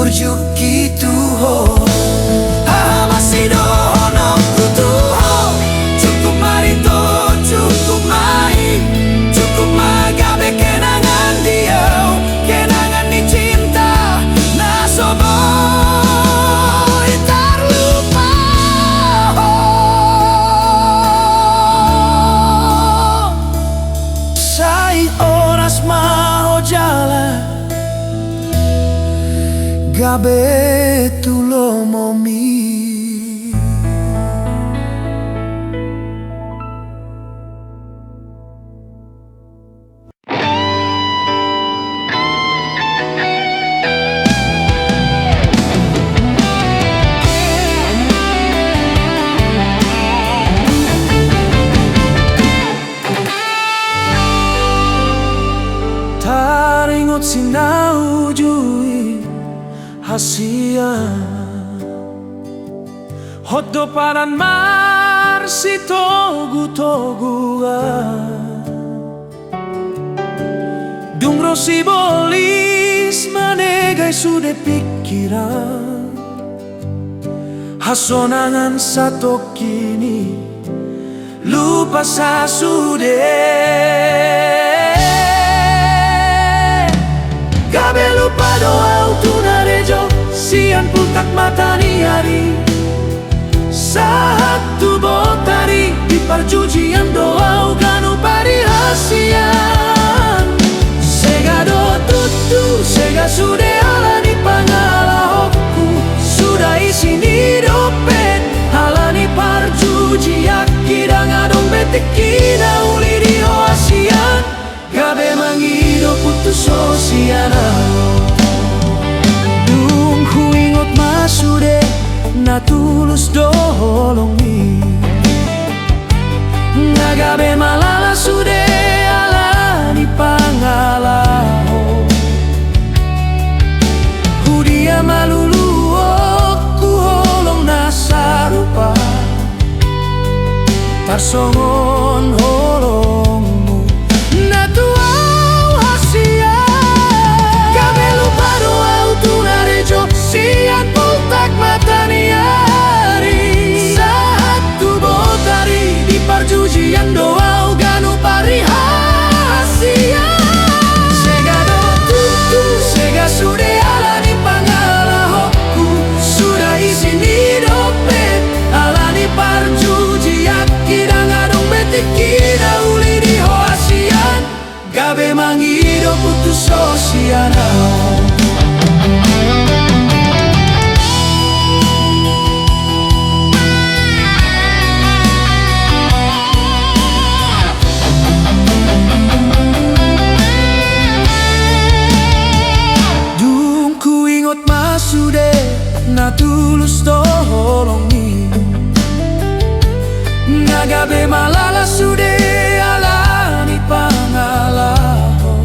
tuju gitu ho. Masih dono kutu ho. Cukup marito, cukup mai, cukup magabe kenangan dia, kenangan di cinta nasoboy terlupa ho. Sai oras mau jalan gabe tulo momi. Taringot sinaujui hasia Hoddo paran marsi togu-togua Dungro si bolis manegai sude pikiran Hasonangan satu kini lupa sa sude Gabe lupa doa tunarejo sian putak matani hari saat tu botari di perjujian doa ganu pari hasian sega do tutu sega sude alani pangala hokku sudah isi ni dopet alani parjuji akidang adong betekina uli di hasian gabe mangido putus sosiana dung huingot masude na tulus dolongi ngagabe malala sude alani pangalaho hudia malulu ku holong nasarupa tarsongon holongmu na tuau hasia gabe lupa doau tunarejo sian pultak matani hari saat tu botari di perjujian doau ganu pari hasia sega do tutu sega sude alani pangala hokku sudah isi ni dopet alani parjuji akidang adong betikina uli di hoasian gabe mangido putus sosiana sude na tulus tolongi ngagabe malala sude alani pangalaho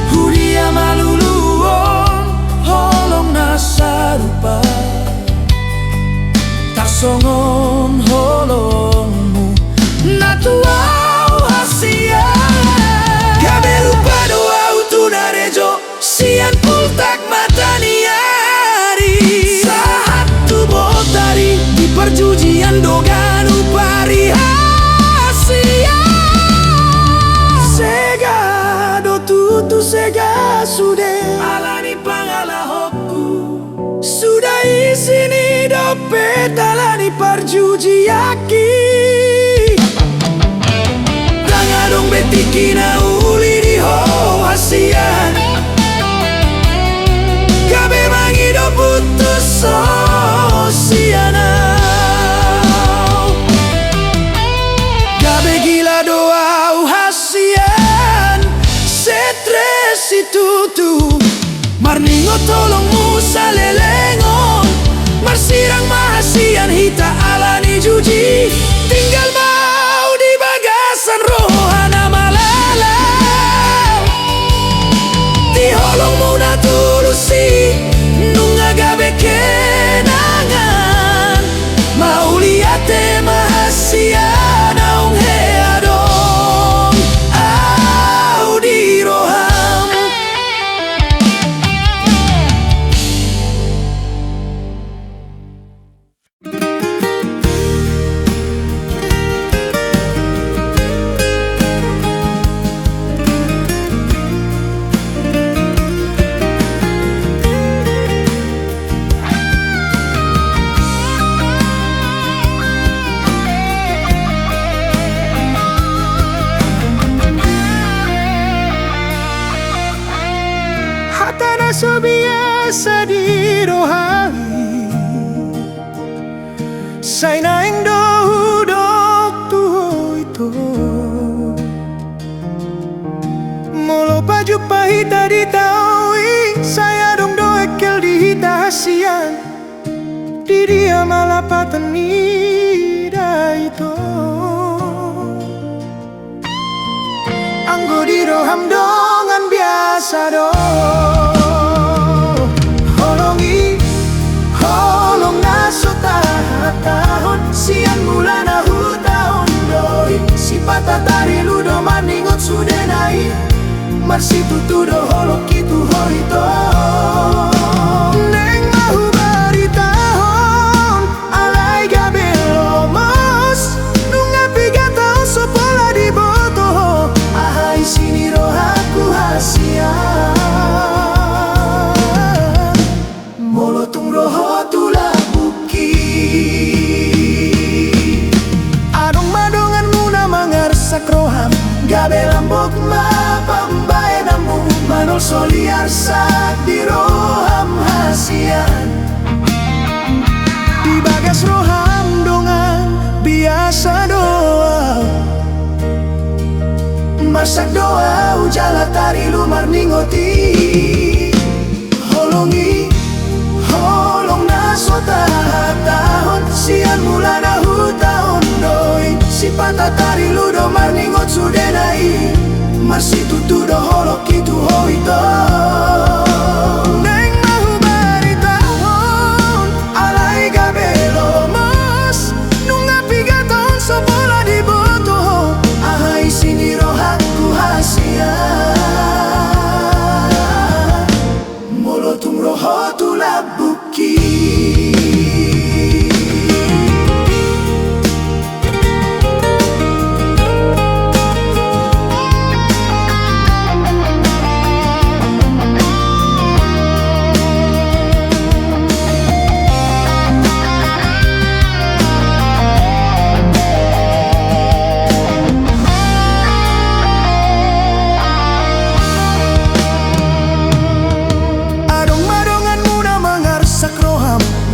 hudia maluluon holong nasarupa tarsongon holongmu na tuau hasia gabe lupa doau tunarejo sian pultak matani hari saat tu botari di perjujian doganu pari hasia sega do tutu sega sude alani pangala hokku sudah isini dopet alani perjuji aki tangadong betikina uli di ho hasian gabe mangido putus sosiana gabe gila doa hasian setres itu marningo tolong musa lelengo marsirang mahasian hita alani juji tinggal mau di bagasan rohana malala di holong muna tulusi nunga gabe kenangan mau liate mahasian aung headong au di roham biasa di rohani say naing dohudok tuho ito molo paju pahita di taui saya dong doekel di hita hasian di dia malapatan ida itu anggo di roham dongan biasa do holongi holong naso tahun sian bulan ahu tahun doi si patatari ludo maningot sudah naik marsi tutudo holok itu hoito neng mahu bari tahun alai gabelo mos nunga piga tahun sopola di boto ahai sini rohaku hasian molotung roho tula buki adong madongan muna mangarsak roham gabe lambok mapambae namu manol soliar sak di roham hasian di bagas roham dongan biasa doa masak doa ujala tari lumar ningoti holongi holong naso tahun sian bulan ahu tahun doi si patatari ludo marningot sudah naik marsi tutudo holok itu hoito neng mahu bari tahun alai gabelo mas nunga piga tahun sopola di boto ahai sini rohaku hasian molotung roho tulab buki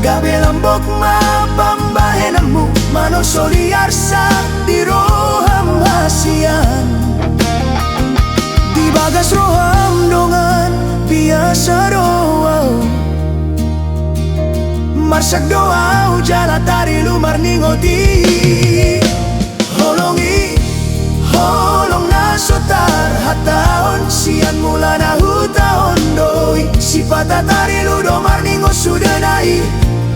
gabe lambok mapambahe namu manol soliar sak di roham hasian di bagas roham dongan biasa doa marsak doa ujala tari lumar ningoti holongi holong naso tarhataon sian mulan ahu tahun doi si patatari ludo marningo sudah naik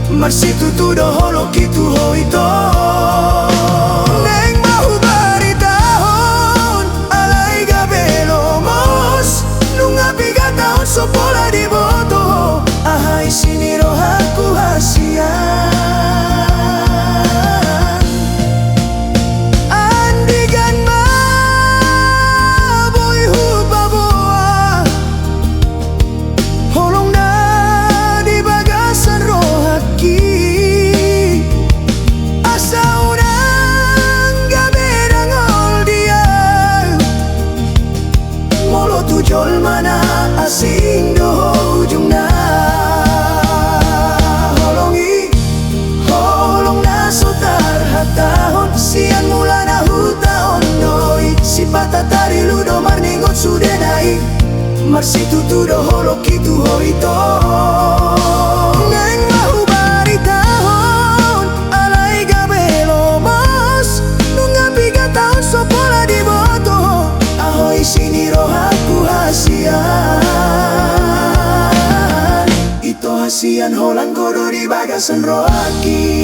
marsi tutudo holok itu hoito neng mahu bari tahun alai gabelo mos nunga piga tahun sopola di boto ahai sini rohaku hasian andigan ma boy hupa boa holong na di bagasan rohaki asa urang gabe dangol dia molo tujol mana asing doho ujung na holongi holong naso tarhatahon sian mulan ahu tahun doi si patatari ludo marningot sudah naik marsi tutudo holok itu hoito neng mahu bari tahun alai gabelo mas nunga piga tahun sopola di boto ahoi sini rohaku hasian ito hasian holang kodo di bagasan rohaki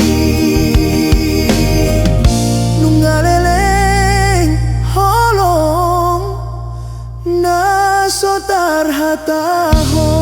nunga leleng holong naso tarhatahon